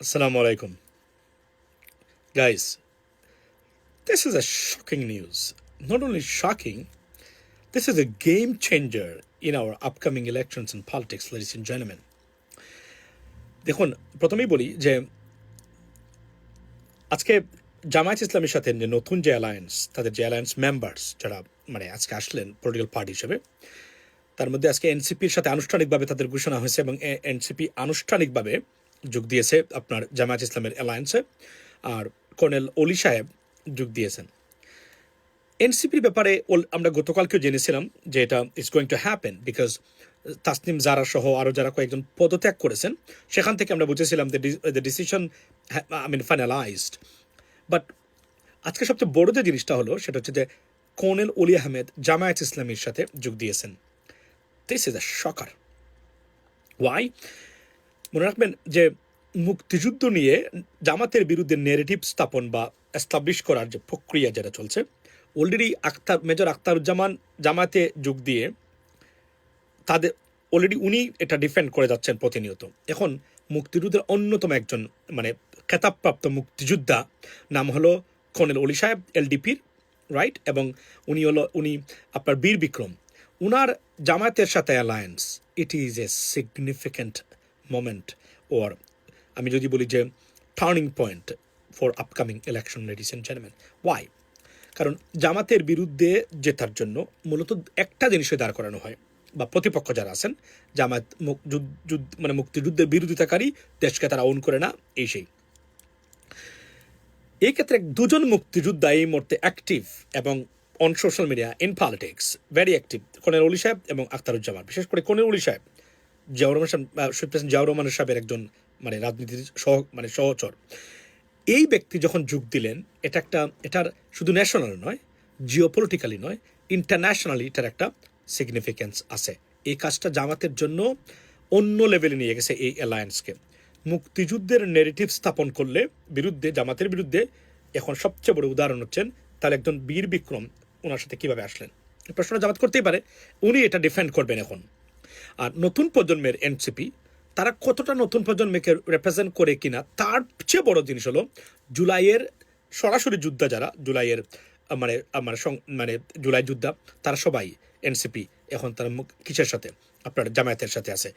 Assalamu alaikum. Guys, this is a shocking news. Not only shocking, this is a game changer in our upcoming elections and politics, ladies and gentlemen. দেখুন, প্রথমেই বলি যে আজকে জামায়াত ইসলামের সাথে যে নতুন যে অ্যালায়েন্স, তাদের যে অ্যালায়েন্স মেম্বার্স যারা আজকে আসলেন পলিটিক্যাল পার্টি হিসেবে, তার মধ্যে আজকে এনসিপির সাথে আনুষ্ঠানিকভাবে তাদের ঘোষণা হয়েছে এবং এনসিপি আনুষ্ঠানিকভাবে যোগ দিয়েছে আপনার জামায়াত ইসলামের অ্যালায়েন্সে, আর কর্নেল অলি সাহেব যোগ দিয়েছেন। এনসিপির ব্যাপারে আমরা গতকালকেও জেনেছিলাম যে এটা is going to happen, because Tasnim Jara সহ আরও যারা কয়েকজন পদত্যাগ করেছেন, সেখান থেকে আমরা বুঝেছিলাম দ্য ডিসিশন ফাইনালাইজড। বাট আজকে সবচেয়ে বড় যে জিনিসটা হলো সেটা হচ্ছে যে কর্নেল অলি আহমেদ জামায়াত ইসলামীর সাথে যোগ দিয়েছেন। This is a shocker. Why? মনে রাখবেন যে মুক্তিযুদ্ধ নিয়ে জামাতের বিরুদ্ধে নেগেটিভ স্থাপন বা এস্টাবলিশ করার যে প্রক্রিয়া যেটা চলছে, অলরেডি মেজর আখতারুজ্জামান জামাতে যোগ দিয়ে তাদের অলরেডি উনি এটা ডিফেন্ড করে যাচ্ছেন প্রতিনিয়ত। এখন মুক্তিযুদ্ধের অন্যতম একজন খেতাবপ্রাপ্ত মুক্তিযোদ্ধা নাম হলো কর্নেল অলি সাহেব, এলডিপির, রাইট? এবং উনি আপনার বীর বিক্রম। উনার জামায়াতের সাথে alliance, it is a significant moment, or আমি যদি বলি যে turning point for upcoming election, ladies and gentleman. Why? কারণ জামাতের বিরুদ্ধে জেতার জন্য মূলত একটা জিনিসই দাঁড় করানো হয়, বা প্রতিপক্ষ যারা আছেন জামায়াত মুক্তিযুদ্ধের বিরোধিতাকারী, দেশকে তারা ওন করে না, এই সেই। এই ক্ষেত্রে দুজন মুক্তিযোদ্ধা এই মুহূর্তে অ্যাক্টিভ এবং on social media, in politics very active, colonel অলি সাহেব এবং আখতারুজ্জামান। বিশেষ করে কর্নেল অলি সাহেব জিয়াউর রহমান সাহেবের একজন রাজনীতির সহচর। এই ব্যক্তি যখন যোগ দিলেন, এটার শুধু ন্যাশনাল নয়, জিওপলিটিক্যালি নয়, ইন্টারন্যাশনালি এটার একটা সিগনিফিক্যান্স আছে। এই কাজটা জামাতের জন্য অন্য লেভেলে নিয়ে গেছে এই অ্যালায়েন্সকে। মুক্তিযুদ্ধের নেগেটিভ স্থাপন করলে জামাতের বিরুদ্ধে এখন সবচেয়ে বড় উদাহরণ হচ্ছেন তাহলে একজন বীর বিক্রম, ওনার সাথে কিভাবে আসলেন? প্রশ্নটা জামাত করতেই পারে, উনি এটা ডিফেন্ড করবেন এখন। আর নতুন প্রজন্মের এনসিপি, তারা কতটা নতুন প্রজন্মকে রিপ্রেজেন্ট করে কিনা, তার চেয়ে বড় জিনিস হলো জুলাইয়ের সরাসরি যোদ্ধা যারা জুলাইয়ের জুলাই যোদ্ধা, তারা সবাই এনসিপি এখন তারা কিসের সাথে? আপনার জামায়াতের সাথে আছে।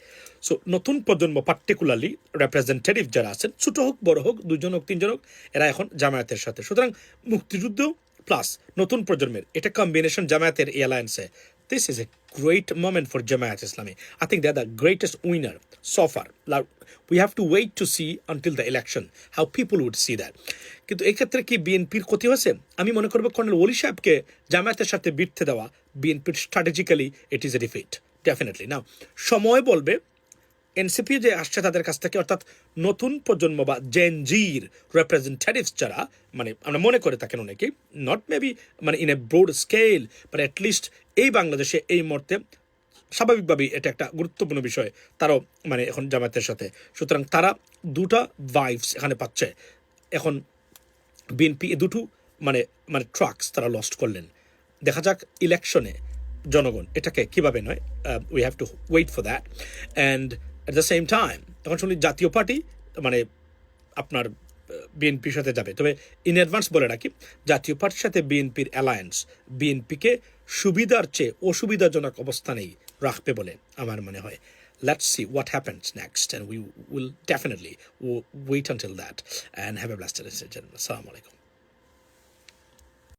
সো নতুন প্রজন্ম, পার্টিকুলারলি রিপ্রেজেন্টেটিভ যারা আছেন, ছোট হোক বড় হোক, 2জন হোক 3জন হোক, এরা এখন জামায়াতের সাথে। সুতরাং মুক্তিযুদ্ধ প্লাস নতুন প্রজন্মের এটা কম্বিনেশন জামায়াতের এই অ্যালায়েন্সে। This is a great moment for Jamaat Islami. I think they're the greatest winner so far. We have to wait to see until the election how people would see that. কিন্তু এই ক্ষেত্রে কি বিএনপির ক্ষতি হয়েছে? আমি মনে করব কর্নেল অলি সাহেবকে জামায়াতের সাথে বিটতে দেওয়া বিএনপির strategically it is a defeat, definitely. Now সময় বলবে এনসিপি যে আসছে তাদের কাছ থেকে, অর্থাৎ নতুন প্রজন্ম বা জেনজির রিপ্রেজেন্টেটিভস যারা, আমরা মনে করে থাকেন অনেকেই, not maybe in a broad scale, but at least এই বাংলাদেশে এই মুহূর্তে স্বাভাবিকভাবেই এটা একটা গুরুত্বপূর্ণ বিষয়, তারাও এখন জামায়াতের সাথে। সুতরাং তারা দুটা ভাইবস এখানে পাচ্ছে। এখন বিএনপি দুটো ট্রাক্স তারা লস্ট করলেন। দেখা যাক ইলেকশনে জনগণ এটাকে কিভাবে নয়, we have to wait for that. And at the same time এখন শুনি জাতীয় পার্টি আপনার বিএনপির সাথে যাবে। তবে ইন অ্যাডভান্স বলে রাখি, জাতীয় পার্টির সাথে বিএনপির অ্যালায়েন্স বিএনপিকে সুবিধার চেয়ে অসুবিধাজনক অবস্থানেই রাখবে বলে আমার মনে হয়। Let's see what happens next, and we will definitely wait until that and have a blessed day. Assalamu alaikum.